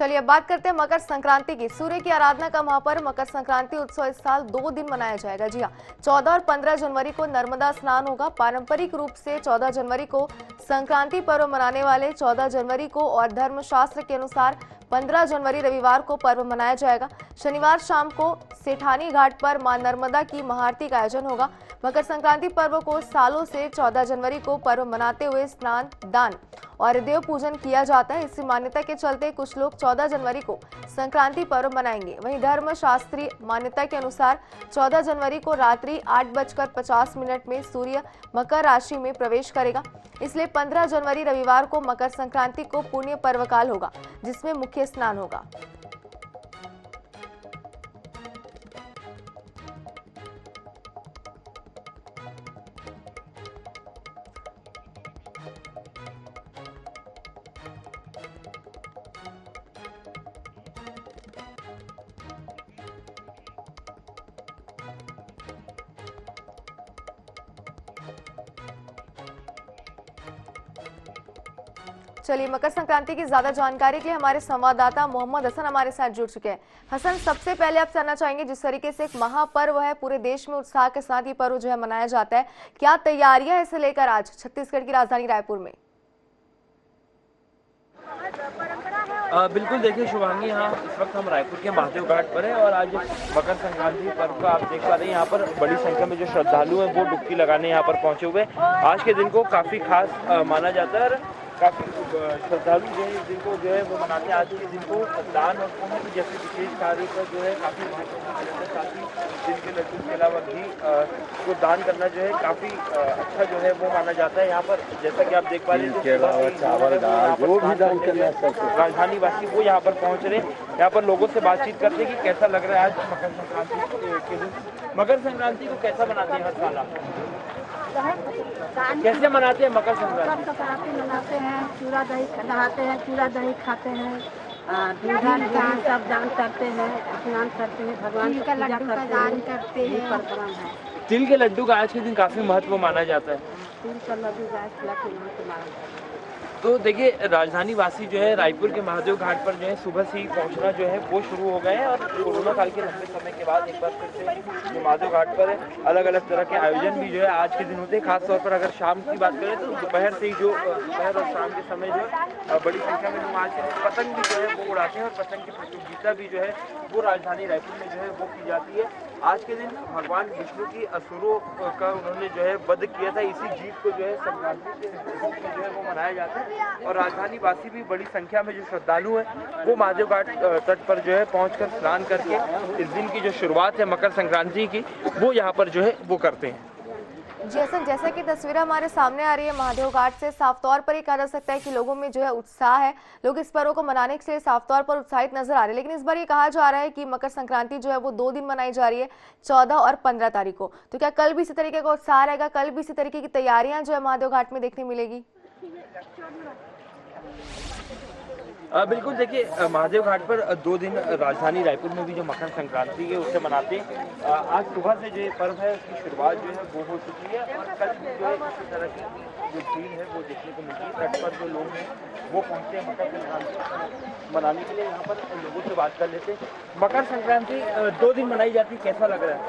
चलिए अब बात करते हैं मकर संक्रांति की। सूर्य की आराधना का महापर्व मकर संक्रांति उत्सव इस साल 2 दिन मनाया जाएगा। जी हाँ, 14 और 15 जनवरी को नर्मदा स्नान होगा। पारंपरिक रूप से 14 जनवरी को संक्रांति पर्व मनाने वाले 14 जनवरी को और धर्मशास्त्र के अनुसार 15 जनवरी रविवार को पर्व मनाया जाएगा। शनिवार शाम को सेठानी घाट पर मां नर्मदा की महाआरती का आयोजन होगा। मकर संक्रांति पर्व को सालों से 14 जनवरी को पर्व मनाते हुए स्नान, दान और देव पूजन किया जाता है। इसी मान्यता के चलते कुछ लोग 14 जनवरी को संक्रांति पर्व मनाएंगे। वहीं धर्म शास्त्रीय मान्यता के अनुसार 14 जनवरी को रात्रि 8:50 में सूर्य मकर राशि में प्रवेश करेगा। इसलिए 15 जनवरी रविवार को मकर संक्रांति को पुण्य पर्वकाल होगा, जिसमें मुख्य स्नान होगा। चलिए मकर संक्रांति की ज्यादा जानकारी के लिए हमारे संवाददाता मोहम्मद हसन हमारे साथ जुड़ चुके हैं। हसन, सबसे पहले आप जानना चाहेंगे, जिस तरीके से एक महापर्व है, पूरे देश में उत्साह के साथ ये पर्व जो है मनाया जाता है, क्या तैयारियां है इसे लेकर आज छत्तीसगढ़ की राजधानी रायपुर में? बिल्कुल, देखिए शुभांगी, यहाँ इस वक्त हम रायपुर के महादेव घाट पर हैं और आज मकर संक्रांति पर्व का आप देख पा रहे हैं। यहाँ पर बड़ी संख्या में जो श्रद्धालु हैं वो डुबकी लगाने यहाँ पर पहुंचे हुए। आज के दिन को काफ़ी खास माना जाता है और काफ़ी श्रद्धालु जो है इस दिन को जो है वो मनाते हैं। आज के दिन को दान और पुण्य की जैसे विशेष कार्य पर जो है काफ़ी महत्व माना जाता है। साथ ही दिन के लड्डू के अलावा भी को दान करना जो है काफ़ी अच्छा जो है वो माना जाता है। यहाँ पर जैसा कि आप देख पा रहे हैं चावल दाल जो भी दान करना है राजधानी वासी वो यहाँ पर पहुँच रहे हैं। यहाँ पर लोगों से बातचीत करते हैं कि कैसा लग रहा है आज मकर संक्रांति के दिन। मकर संक्रांति को कैसा मनाते हैं हर साल आप? कैसे मनाते हैं मकर संक्रांति? मनाते हैं, चूड़ा दही नहाते हैं, चूड़ा दही खाते हैं, सब दान करते हैं, स्नान करते हैं, भगवान का लड्डू का दान करते हैं। परंपरा है। तिल के लड्डू का आज के दिन काफी महत्व माना जाता है। तिल का लड्डू गाय खिला के माना जाता है। तो देखिए राजधानी वासी जो है रायपुर के महादेव घाट पर जो है सुबह से ही पहुंचना जो है वो शुरू हो गए हैं और कोरोना काल के लंबे समय के बाद एक बार फिर से जो महादेव घाट पर अलग अलग तरह के आयोजन भी जो है आज के दिन होते हैं। खासतौर पर अगर शाम की बात करें तो दोपहर से ही जो दोपहर और शाम के समय जो बड़ी संख्या में लोग आज के दिन पतंग भी जो है वो उड़ाते हैं और पतंग की प्रतियोगिता भी जो है वो राजधानी रायपुर में जो है वो की जाती है। आज के दिन भगवान विष्णु की असुरों का उन्होंने जो है वध किया था। इसी जीत को जो है संक्रांति के जो है वो मनाया जाता है और राजधानी वासी भी बड़ी संख्या में जो श्रद्धालु हैं वो महादेव घाट तट पर जो है पहुंचकर स्नान करके इस दिन की जो शुरुआत है मकर संक्रांति की वो यहाँ पर जो है वो करते हैं। जी हसन, जैसा कि तस्वीर हमारे सामने आ रही है महादेव घाट से, साफ तौर पर ही कहा जा सकता है कि लोगों में जो है उत्साह है, लोग इस पर्व को मनाने के लिए साफ तौर पर उत्साहित नजर आ रहे हैं। लेकिन इस बार ये कहा जा रहा है कि मकर संक्रांति जो है वो 2 दिन मनाई जा रही है, 14 और 15 तारीख को। तो क्या कल भी इसी तरीके का उत्साह रहेगा? कल भी इसी तरीके की तैयारियां जो है महादेव घाट में देखने मिलेगी? बिल्कुल, देखिए महादेव घाट पर 2 दिन राजधानी रायपुर में भी जो मकर संक्रांति है उसे मनाते हैं। आज सुबह से जो पर्व है उसकी शुरुआत जो है वो हो चुकी है और कल जो है इसी तरह की जो भीड़ है वो देखने को मिलती है। तट पर जो लोग हैं वो पहुंचते हैं मकर संक्रांति मनाने के लिए। यहाँ पर लोगों से बात कर लेते हैं। मकर संक्रांति 2 दिन मनाई जाती है, कैसा लग रहा है?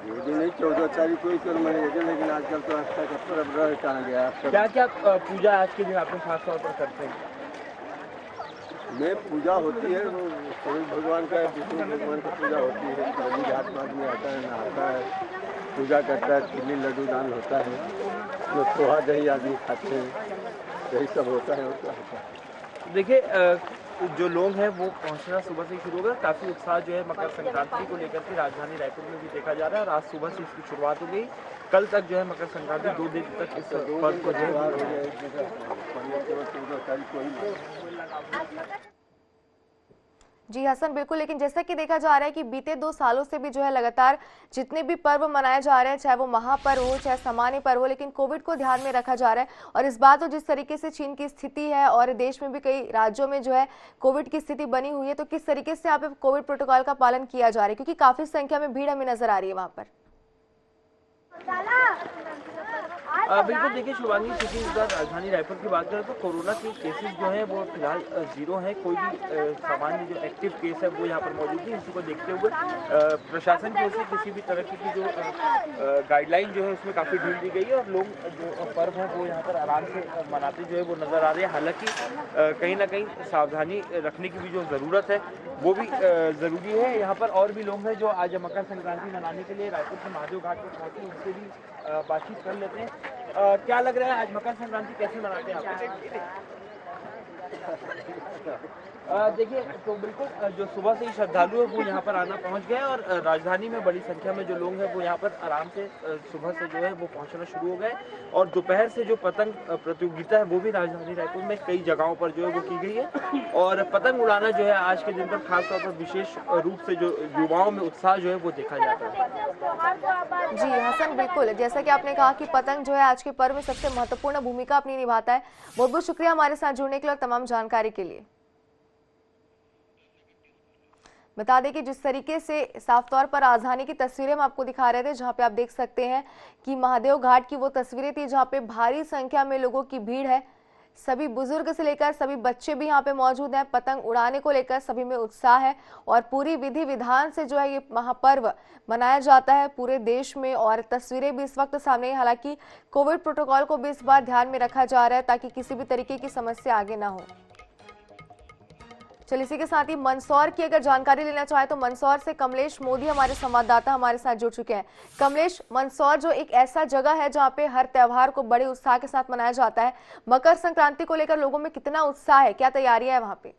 ये दिन नहीं 14 तारीख को ही तो मनाई जाती है, लेकिन आजकल तो आस्था का पर्व रह कहाँ गया। क्या क्या पूजा आज के दिन आपने खास तौर पर करते हैं? में पूजा होती है, वो सूर्य भगवान का, विष्णु भगवान का पूजा होती है। बलि घाट में आता है, नहाता है, पूजा करता है, तिल लड्डू दान होता है, तो पोहा दही आदमी खाते हैं, यही सब होता है। देखिए जो लोग हैं वो पहुंचना सुबह से ही शुरू हो गया। काफ़ी उत्साह जो है मकर संक्रांति को लेकर के राजधानी रायपुर में भी देखा जा रहा है और आज सुबह से इसकी शुरुआत हो गई। कल तक जो है मकर संक्रांति 2 दिन तक इस पर्व को जो है। जी हसन, बिल्कुल। लेकिन जैसा कि देखा जा रहा है कि बीते 2 सालों से भी जो है लगातार जितने भी पर्व मनाए जा रहे हैं, चाहे वो महापर्व हो चाहे सामान्य पर्व हो, लेकिन कोविड को ध्यान में रखा जा रहा है। और इस बात तो जिस तरीके से चीन की स्थिति है और देश में भी कई राज्यों में जो है कोविड की स्थिति बनी हुई है, तो किस तरीके से यहाँ पे कोविड प्रोटोकॉल का पालन किया जा रहा है, क्योंकि काफी संख्या में भीड़ हमें नजर आ रही है वहां पर। बिल्कुल देखिए शुभांगी, क्योंकि इस बार राजधानी रायपुर की बात करें तो कोरोना के केसेस जो हैं वो फिलहाल जीरो हैं। कोई भी सामान्य जो एक्टिव केस है वो यहाँ पर मौजूद नहीं। इसी को देखते हुए प्रशासन की ओर से किसी भी तरह की जो गाइडलाइन जो है उसमें काफ़ी ढील दी गई है और लोग जो पर्व है वो यहाँ पर आराम से मनाते जो है वो नज़र आ रहे हैं। हालांकि कहीं ना कहीं सावधानी रखने की भी जो ज़रूरत है वो भी ज़रूरी है। यहाँ पर और भी लोग हैं जो आज मकर संक्रांति मनाने के लिए रायपुर के महादेव घाट पर पहुँचे, उनसे भी बातचीत कर लेते हैं। क्या लग रहा है आज मकर संक्रांति कैसे मनाते हैं आप? देखिए तो बिल्कुल जो सुबह से ही श्रद्धालु है वो यहाँ पर आना पहुँच गए और राजधानी में बड़ी संख्या में जो लोग हैं वो यहाँ पर आराम से सुबह से जो है वो पहुँचना शुरू हो गए और दोपहर से जो पतंग प्रतियोगिता है वो भी राजधानी रायपुर में कई जगहों पर जो है वो की गई है और पतंग उड़ाना जो है आज के दिन पर खासतौर पर विशेष रूप से जो युवाओं में उत्साह जो है वो देखा जाता है। जी हसन, बिल्कुल जैसा कि आपने कहा कि पतंग जो है आज के पर्व में सबसे महत्वपूर्ण भूमिका अपनी निभाता है। बहुत बहुत शुक्रिया हमारे साथ जुड़ने के लिए और तमाम जानकारी के लिए। बता दें कि जिस तरीके से साफ तौर पर राजधानी की तस्वीरें हम आपको दिखा रहे थे, जहां पे आप देख सकते हैं कि महादेव घाट की वो तस्वीरें थी जहां पे भारी संख्या में लोगों की भीड़ है। सभी बुजुर्ग से लेकर सभी बच्चे भी यहाँ पे मौजूद हैं। पतंग उड़ाने को लेकर सभी में उत्साह है और पूरी विधि विधान से जो है ये महापर्व मनाया जाता है पूरे देश में और तस्वीरें भी इस वक्त सामने। हालांकि कोविड प्रोटोकॉल को भी इस बार ध्यान में रखा जा रहा है ताकि किसी भी तरीके की समस्या आगे ना हो। चलिए इसी के साथ ही मंदसौर की अगर जानकारी लेना चाहे तो मंदसौर से कमलेश मोदी हमारे संवाददाता हमारे साथ जुड़ चुके हैं। कमलेश, मंदसौर जो एक ऐसा जगह है जहां पे हर त्योहार को बड़े उत्साह के साथ मनाया जाता है, मकर संक्रांति को लेकर लोगों में कितना उत्साह है, क्या तैयारियां है वहां पे?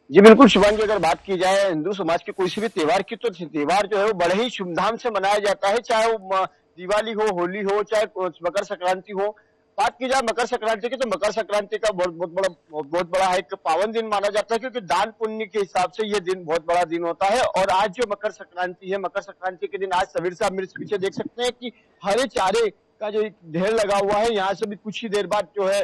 जी बिल्कुल शुभांगी, अगर बात की जाए हिंदू समाज के कोई से भी त्योहार की तो त्योहार जो है वो बड़े ही धूमधाम से मनाया जाता है, चाहे वो दिवाली हो, होली हो, चाहे मकर संक्रांति हो। बात की जाए मकर संक्रांति की तो मकर संक्रांति का बहुत बड़ा एक पावन दिन माना जाता है, क्योंकि दान पुण्य के हिसाब से ये दिन बहुत बड़ा दिन होता है। और आज जो मकर संक्रांति है, मकर संक्रांति के दिन आज सवेरे से आप मेरे पीछे देख सकते हैं कि हरे चारे का जो एक ढेर लगा हुआ है, यहाँ से भी कुछ ही देर बाद जो है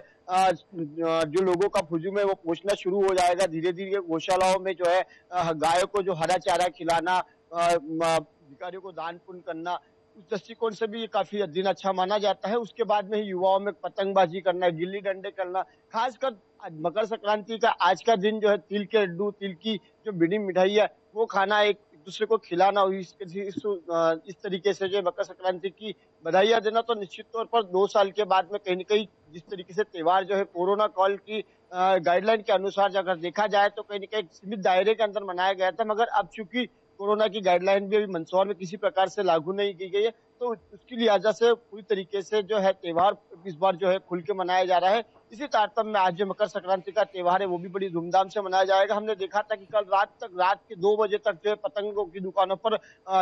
जो लोगों का हुजूम है वो पहुंचना शुरू हो जाएगा। धीरे धीरे गौशालाओं में जो है गायों को जो हरा चारा खिलाना, भिखारियों को दान पुण्य करना, उस दृष्टिकोण से भी ये काफी दिन अच्छा माना जाता है। उसके बाद में ही युवाओं में पतंगबाजी करना, गिल्ली डंडे करना, खासकर मकर संक्रांति का आज का दिन जो है तिल के लड्डू, तिल की जो बिनी मिठाई है वो खाना, एक दूसरे को खिलाना, इस तरीके से जो मकर संक्रांति की बधाइयां देना, तो निश्चित तौर पर 2 साल के बाद में कहीं न कहीं जिस तरीके से त्योहार जो है कोरोना काल की गाइडलाइन के अनुसार अगर देखा जाए तो कहीं न कहीं सीमित दायरे के अंदर मनाया गया था, मगर अब चूंकि कोरोना की गाइडलाइन भी अभी मंदसौर में किसी प्रकार से लागू नहीं की गई है, तो उसकी लिहाजा से पूरी तरीके से जो है त्योहार इस बार जो है खुल के मनाया जा रहा है। इसी तारतम्य में आज जो मकर संक्रांति का त्योहार है वो भी बड़ी धूमधाम से मनाया जाएगा। हमने देखा था कि कल रात के 2 बजे तक जो है पतंगों की दुकानों पर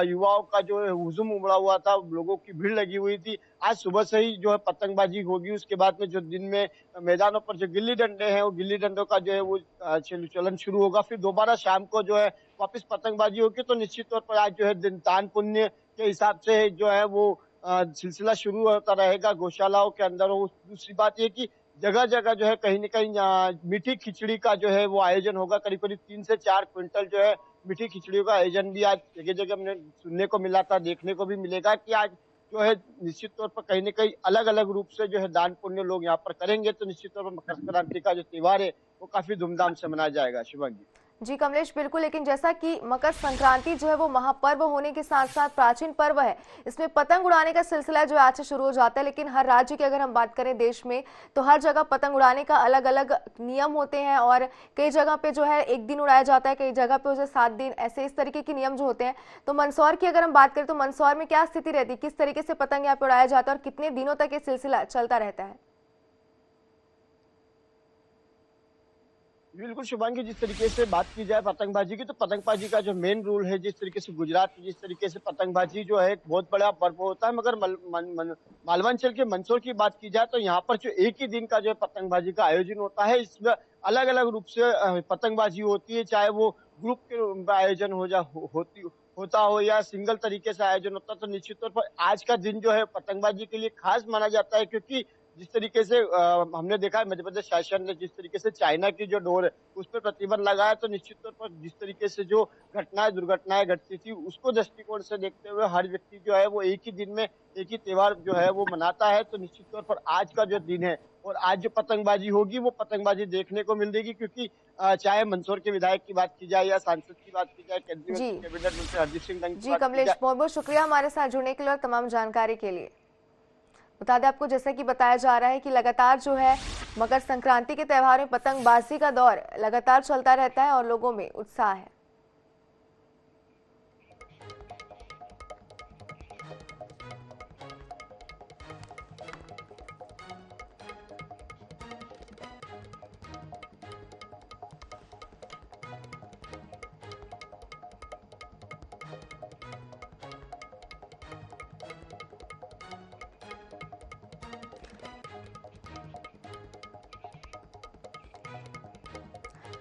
युवाओं का जो है हुजूम उमड़ा हुआ था, लोगों की भीड़ लगी हुई थी। आज सुबह से ही जो है पतंगबाजी होगी, उसके बाद में जो दिन में मैदानों पर जो गिल्ली डंडे हैं वो गिल्ली डंडों का जो है वो चलन शुरू होगा, फिर दोबारा शाम को जो है वापस पतंगबाजी होगी। तो निश्चित तौर पर आज जो है दिन दान पुण्य के हिसाब से जो है वो सिलसिला शुरू होता रहेगा गौशालाओं के अंदर। दूसरी बात ये कि जगह जगह जो है कहीं न कहीं मीठी खिचड़ी का जो है वो आयोजन होगा। करीब करीब 3 से 4 क्विंटल जो है मीठी खिचड़ियों का आयोजन भी आज जगह जगह हमने सुनने को मिला था, देखने को भी मिलेगा कि आज जो है निश्चित तौर पर कहीं न कहीं अलग अलग रूप से जो है दान पुण्य लोग यहाँ पर करेंगे। तो निश्चित तौर पर मकर संक्रांति का जो त्योहार है वो काफी धूमधाम से मनाया जाएगा। शिवांगी जी कमलेश, बिल्कुल, लेकिन जैसा कि मकर संक्रांति जो है वो महापर्व होने के साथ साथ प्राचीन पर्व है, इसमें पतंग उड़ाने का सिलसिला जो आज से शुरू हो जाता है, लेकिन हर राज्य की अगर हम बात करें देश में तो हर जगह पतंग उड़ाने का अलग अलग नियम होते हैं और कई जगह पे जो है 1 दिन उड़ाया जाता है, कई जगह पे 7 दिन, ऐसे इस तरीके के नियम जो होते हैं। तो मंदसौर की अगर हम बात करें तो मंदसौर में क्या स्थिति रहती है, किस तरीके से पतंग यहाँ पे उड़ाया जाता है और कितने दिनों तक ये सिलसिला चलता रहता है? बिल्कुल शुभांगी, जिस तरीके से बात की जाए पतंगबाजी की तो पतंगबाजी का जो मेन रूल है, जिस तरीके से गुजरात में जिस तरीके से पतंगबाजी जो है एक बहुत बड़ा पर्व होता है, मगर मालवांचल के मंदसौर की बात की जाए तो यहाँ पर जो एक ही दिन का जो है पतंगबाजी का आयोजन होता है, इसमें अलग अलग रूप से पतंगबाजी होती है, चाहे वो ग्रुप के आयोजन होता हो या सिंगल तरीके से आयोजन होता है। तो निश्चित तौर पर आज का दिन जो है पतंगबाजी के लिए खास माना जाता है, क्योंकि जिस तरीके से हमने देखा है मध्य प्रदेश शासन ने जिस तरीके से चाइना की जो डोर है उस पर प्रतिबंध लगाया, तो निश्चित तौर पर जिस तरीके से जो दुर्घटनाएं घटती थी उसको दृष्टिकोण से देखते हुए हर व्यक्ति जो है वो एक ही दिन में एक ही त्योहार जो है वो मनाता है। तो निश्चित तौर पर आज का जो दिन है और आज जो पतंगबाजी होगी वो पतंगबाजी देखने को मिलेगी, क्योंकि चाहे मंदसौर के विधायक की बात की जाए या सांसद की बात की जाए, केंद्रीय जी कैबिनेट मंत्री हरदीप सिंह डंग की जी बात की कमलेश, जाए। बहुत बहुत शुक्रिया हमारे साथ जुड़ने के लिए और तमाम जानकारी के लिए। बता दें आपको, जैसा कि बताया जा रहा है कि लगातार जो है मकर संक्रांति के त्योहार में पतंगबाजी का दौर लगातार चलता रहता है और लोगों में उत्साह है।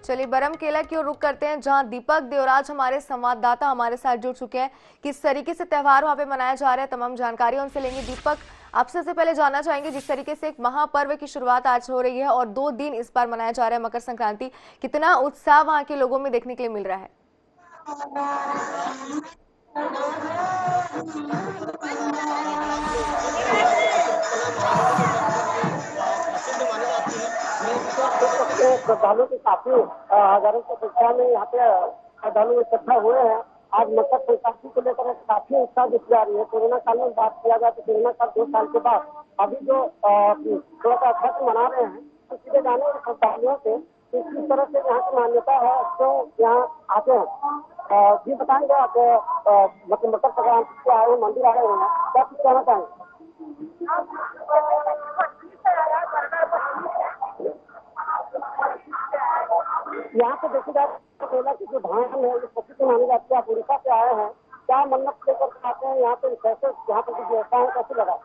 चलिए बरमकेला की ओर रुख करते हैं, जहां दीपक देवराज हमारे संवाददाता हमारे साथ जुड़ चुके हैं। किस तरीके से त्योहार वहां पे मनाया जा रहा है, तमाम जानकारी उनसे लेंगे। दीपक, आपसे सबसे पहले जानना चाहेंगे, जिस तरीके से एक महापर्व की शुरुआत आज हो रही है और 2 दिन इस बार मनाया जा रहा है मकर संक्रांति, कितना उत्साह वहां के लोगों में देखने के लिए मिल रहा है? श्रद्धालु की काफी हजारों की संख्या में यहाँ पे श्रद्धालु इकट्ठा हुए हैं। आज मकर संक्रांति को लेकर काफी उत्साह दिख जा रही है। कोरोना काल में बात किया जाए तो कोरोना काल 2 साल के बाद अभी जो थोड़ा सा अच्छा से मना रहे हैं, तो सीधे जाने वाले श्रद्धालुओं से किस तरह से यहाँ की मान्यता है तो यहाँ आते हैं। जी बताएंगे आप, मतलब मकर संक्रांति से आए हैं, मंदिर आए हुए हैं, क्या कुछ कहना चाहेंगे? यहाँ पे देखी जाए तो मेला की जो धाम है ये प्रसिद्ध मानी जाती है। आप उड़ीसा से आए हैं, क्या मन्नत लेकर आते हैं यहाँ पे, कैसे यहाँ पे जो व्यवस्था है कैसे लगा?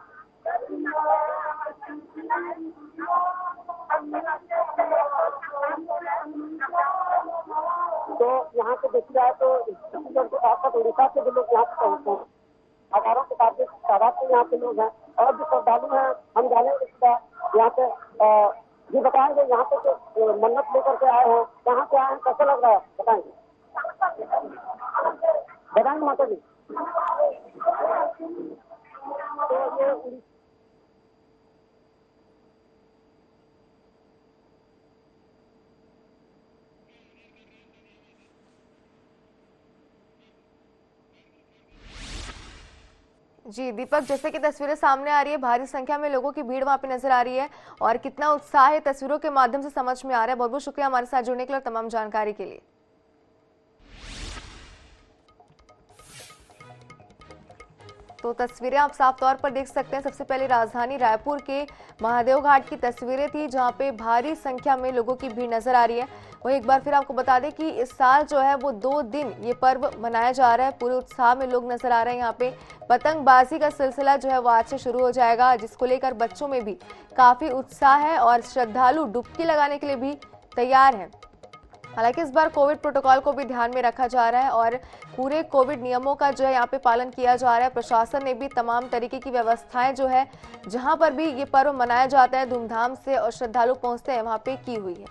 तो यहाँ पे देखी जाए तो छत्तीसगढ़ के साथ साथ उड़ीसा से भी लोग यहाँ पे पहुँचते हैं। हजारों के तादाद में यहाँ पे लोग हैं और जो श्रद्धालु हैं हम जानेंगे यहाँ पे। जी बताएंगे, यहाँ पे तो मन्नत लेकर के आए हैं, कहाँ से आए हैं, कैसा लग रहा है, बताएंगे माता जी। तो ये जी दीपक, जैसे कि तस्वीरें सामने आ रही है, भारी संख्या में लोगों की भीड़ वहां पे नजर आ रही है और कितना उत्साह है तस्वीरों के माध्यम से समझ में आ रहा है। बहुत बहुत शुक्रिया हमारे साथ जुड़ने के लिए और तमाम जानकारी के लिए। तो तस्वीरें आप साफ तौर पर देख सकते हैं। सबसे पहले राजधानी रायपुर के महादेव घाट की तस्वीरें थी, जहां पे भारी संख्या में लोगों की भीड़ नजर आ रही है। वही एक बार फिर आपको बता दें कि इस साल जो है वो 2 दिन ये पर्व मनाया जा रहा है। पूरे उत्साह में लोग नजर आ रहे हैं। यहाँ पे पतंगबाजी का सिलसिला जो है वो आज से शुरू हो जाएगा, जिसको लेकर बच्चों में भी काफी उत्साह है और श्रद्धालु डुबकी लगाने के लिए भी तैयार हैं। हालांकि इस बार कोविड प्रोटोकॉल को भी ध्यान में रखा जा रहा है और पूरे कोविड नियमों का जो है यहाँ पे पालन किया जा रहा है। प्रशासन ने भी तमाम तरीके की व्यवस्थाएं जो है जहां पर भी ये पर्व मनाया जाता है धूमधाम से और श्रद्धालु पहुंचते हैं वहां पे की हुई है।